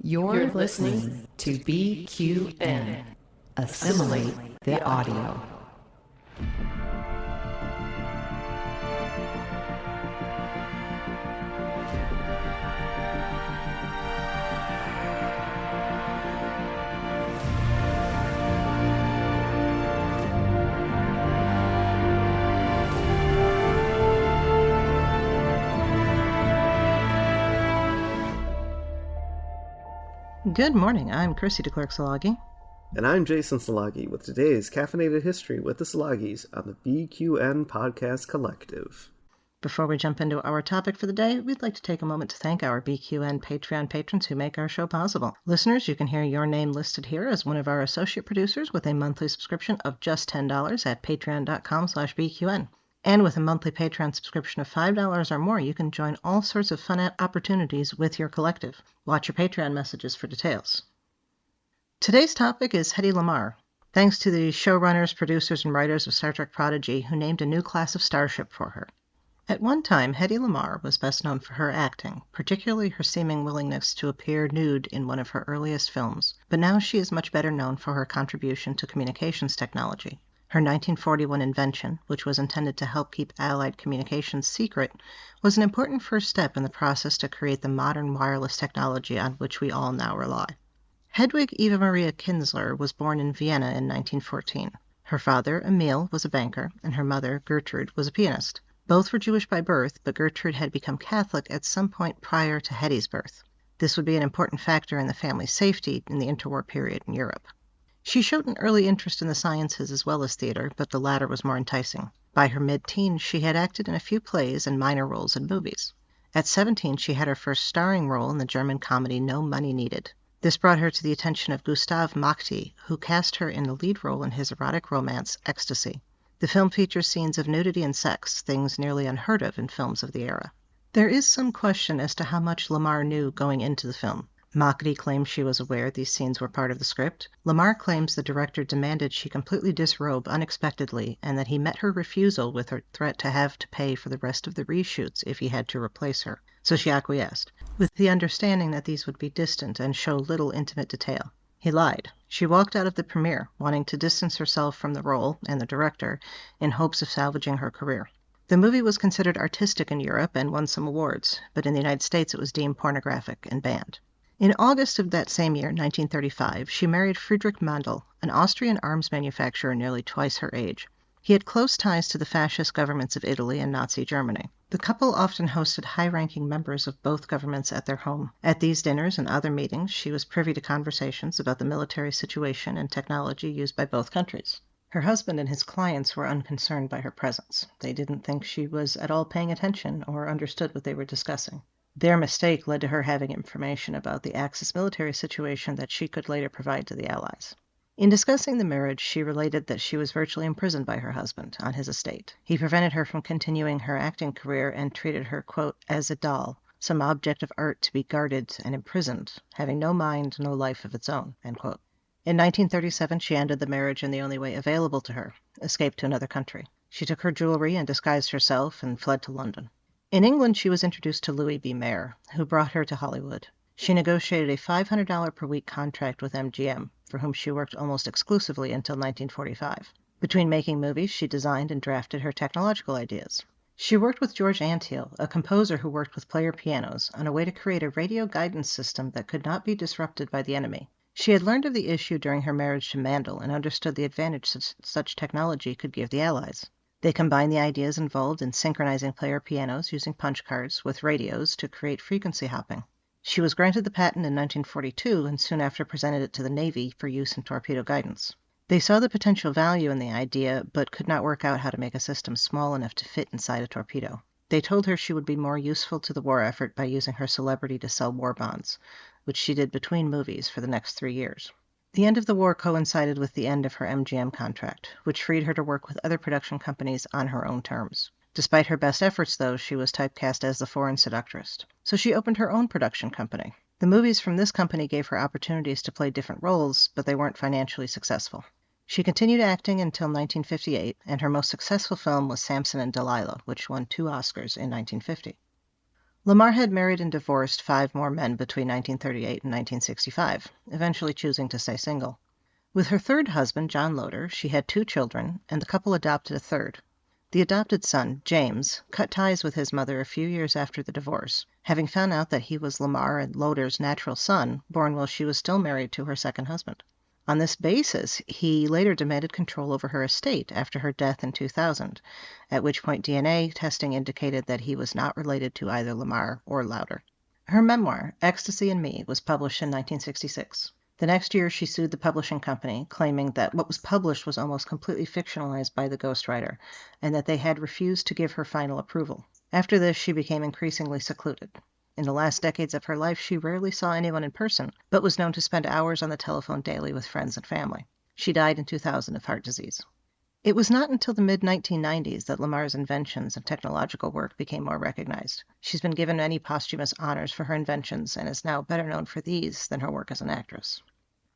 You're listening to BQN. Assimilate the audio. Good morning, I'm Chrissie De Clerck-Szilagyi. And I'm Jason Szilagyi with today's Caffeinated History with the Szilagyis on the BQN Podcast Collective. Before we jump into our topic for the day, we'd like to take a moment to thank our BQN Patreon patrons who make our show possible. Listeners, you can hear your name listed here as one of our associate producers with a monthly subscription of just $10 at patreon.com/BQN. And with a monthly Patreon subscription of $5 or more, you can join all sorts of fun opportunities with your collective. Watch your Patreon messages for details. Today's topic is Hedy Lamarr. Thanks to the showrunners, producers, and writers of Star Trek Prodigy, who named a new class of starship for her. At one time, Hedy Lamarr was best known for her acting, particularly her seeming willingness to appear nude in one of her earliest films, but now she is much better known for her contribution to communications technology. Her 1941 invention, which was intended to help keep Allied communications secret, was an important first step in the process to create the modern wireless technology on which we all now rely. Hedwig Eva Maria Kinzler was born in Vienna in 1914. Her father, Emil, was a banker, and her mother, Gertrude, was a pianist. Both were Jewish by birth, but Gertrude had become Catholic at some point prior to Hedy's birth. This would be an important factor in the family's safety in the interwar period in Europe. She showed an early interest in the sciences as well as theater, but the latter was more enticing. By her mid-teens, she had acted in a few plays and minor roles in movies. At 17, she had her first starring role in the German comedy No Money Needed. This brought her to the attention of Gustav Mahti, who cast her in the lead role in his erotic romance, Ecstasy. The film features scenes of nudity and sex, things nearly unheard of in films of the era. There is some question as to how much Lamarr knew going into the film. Mahdi claims she was aware these scenes were part of the script. Lamarr claims the director demanded she completely disrobe unexpectedly and that he met her refusal with her threat to have to pay for the rest of the reshoots if he had to replace her. So she acquiesced, with the understanding that these would be distant and show little intimate detail. He lied. She walked out of the premiere, wanting to distance herself from the role and the director in hopes of salvaging her career. The movie was considered artistic in Europe and won some awards, but in the United States it was deemed pornographic and banned. In August of that same year, 1935, she married Friedrich Mandl, an Austrian arms manufacturer nearly twice her age. He had close ties to the fascist governments of Italy and Nazi Germany. The couple often hosted high-ranking members of both governments at their home. At these dinners and other meetings, she was privy to conversations about the military situation and technology used by both countries. Her husband and his clients were unconcerned by her presence. They didn't think she was at all paying attention or understood what they were discussing. Their mistake led to her having information about the Axis military situation that she could later provide to the Allies. In discussing the marriage, she related that she was virtually imprisoned by her husband on his estate. He prevented her from continuing her acting career and treated her, quote, as a doll, some object of art to be guarded and imprisoned, having no mind, no life of its own, end quote. In 1937, she ended the marriage in the only way available to her, escaped to another country. She took her jewelry and disguised herself and fled to London. In England, she was introduced to Louis B. Mayer, who brought her to Hollywood. She negotiated a $500 per week contract with MGM, for whom she worked almost exclusively until 1945. Between making movies, she designed and drafted her technological ideas. She worked with George Antheil, a composer who worked with player pianos, on a way to create a radio guidance system that could not be disrupted by the enemy. She had learned of the issue during her marriage to Mandl and understood the advantage such technology could give the Allies. They combined the ideas involved in synchronizing player pianos using punch cards with radios to create frequency hopping. She was granted the patent in 1942 and soon after presented it to the Navy for use in torpedo guidance. They saw the potential value in the idea, but could not work out how to make a system small enough to fit inside a torpedo. They told her she would be more useful to the war effort by using her celebrity to sell war bonds, which she did between movies for the next 3 years. The end of the war coincided with the end of her MGM contract, which freed her to work with other production companies on her own terms. Despite her best efforts, though, she was typecast as the foreign seductress. So she opened her own production company. The movies from this company gave her opportunities to play different roles, but they weren't financially successful. She continued acting until 1958, and her most successful film was Samson and Delilah, which won 2 Oscars in 1950. Lamarr had married and divorced 5 more men between 1938 and 1965, eventually choosing to stay single. With her third husband, John Loder, she had 2 children, and the couple adopted a third. The adopted son, James, cut ties with his mother a few years after the divorce, having found out that he was Lamarr and Loder's natural son, born while she was still married to her second husband. On this basis, he later demanded control over her estate after her death in 2000, at which point DNA testing indicated that he was not related to either Lamarr or Loder. Her memoir, Ecstasy and Me, was published in 1966. The next year, she sued the publishing company, claiming that what was published was almost completely fictionalized by the ghostwriter, and that they had refused to give her final approval. After this, she became increasingly secluded. In the last decades of her life, she rarely saw anyone in person, but was known to spend hours on the telephone daily with friends and family. She died in 2000 of heart disease. It was not until the mid-1990s that Lamarr's inventions and technological work became more recognized. She's been given many posthumous honors for her inventions and is now better known for these than her work as an actress.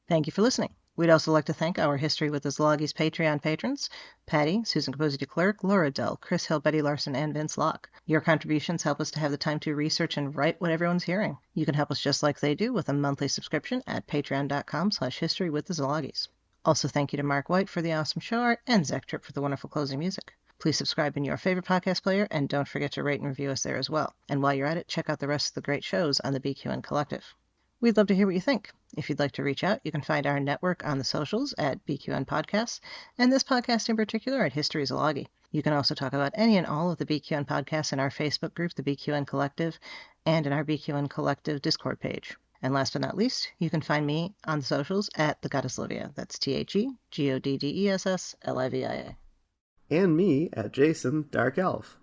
Thank you for listening. We'd also like to thank our History with the Szilagyi Patreon patrons, Patty, Susan Capozzi de Klerk, Laura Dell, Chris Hill, Betty Larson, and Vince Locke. Your contributions help us to have the time to research and write what everyone's hearing. You can help us just like they do with a monthly subscription at patreon.com/historywiththeszilagis. Also, thank you to Mark White for the awesome show art and Zach Tripp for the wonderful closing music. Please subscribe in your favorite podcast player, and don't forget to rate and review us there as well. And while you're at it, check out the rest of the great shows on the BQN Collective. We'd love to hear what you think. If you'd like to reach out, you can find our network on the socials at BQN Podcasts, and this podcast in particular at History Szilagyi. You can also talk about any and all of the BQN podcasts in our Facebook group, the BQN Collective, and in our BQN Collective Discord page. And last but not least, you can find me on the socials at The Goddess Livia. That's TheGoddessLivia. And me at Jason Dark Elf.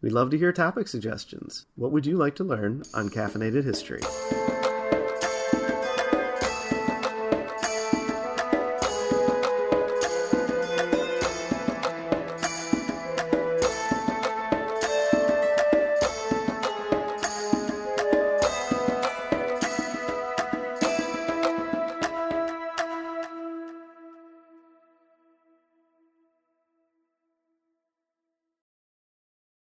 We'd love to hear topic suggestions. What would you like to learn on Caffeinated History?